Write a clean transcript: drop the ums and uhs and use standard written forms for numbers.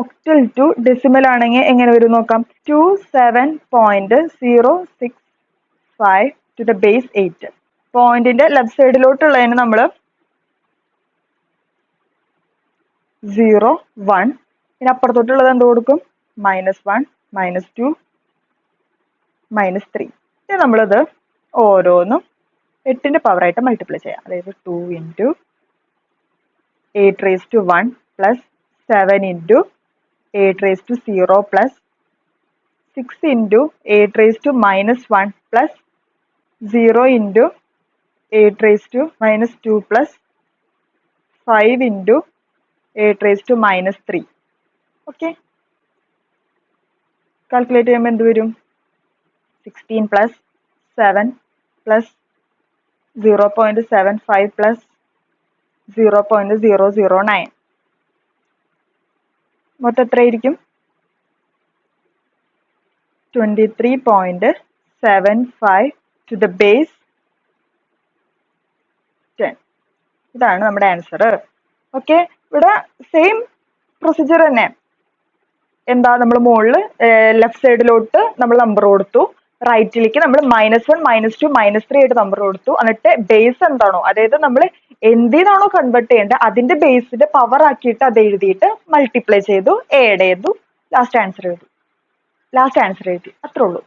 Octal two decimal ആണെങ്കിൽ എങ്ങനെ വരും നോക്കാം. 27.065 ടു ദ ബേസ് 8. പോയിന്റിന്റെ ലെഫ്റ്റ് സൈഡിലോട്ടുള്ളതിന് നമ്മൾ 0, 1, പിന്നെ അപ്പുറത്തോട്ടുള്ളത് എന്ത് കൊടുക്കും? -1, -2, -3. ഇനി നമ്മളിത് ഓരോന്നും 8ന്റെ പവറായിട്ട് മൾട്ടിപ്ലൈ ചെയ്യാം. അതായത് 2 into 8⁻1 plus 7 into 8⁻0 plus 6 into 8⁻1 plus 0 into 8⁻2 plus 5 into 8⁻3. Okay, calculate ചെയ്യുമ്പോൾ എന്ത് വരും? 16 plus 7 plus 0.75 plus 0.009. മൊത്തം എത്രയായിരിക്കും? 23.75 ടു ദ ബേസ് 10. ഇതാണ് നമ്മുടെ ആൻസർ. ഓക്കെ, ഇവിടെ സെയിം പ്രൊസീജിയർ തന്നെ. എന്താ, നമ്മൾ മുകളിൽ ലെഫ്റ്റ് സൈഡിലോട്ട് നമ്മൾ നമ്പർ കൊടുത്തു, റൈറ്റിലേക്ക് നമ്മൾ -1, -2, -3 ആയിട്ട് നമ്പർ കൊടുത്തു. എന്നിട്ട് ബേസ് എന്താണോ, അതായത് നമ്മൾ എന്തിനാണോ കൺവേർട്ട് ചെയ്യേണ്ടത് അതിന്റെ ബേസിന്റെ പവർ ആക്കിയിട്ട് അത് എഴുതിയിട്ട് മൾട്ടിപ്ലൈ ചെയ്തു, ആഡ് ചെയ്തു, ലാസ്റ്റ് ആൻസർ എഴുതി. അത്രേ ഉള്ളൂ.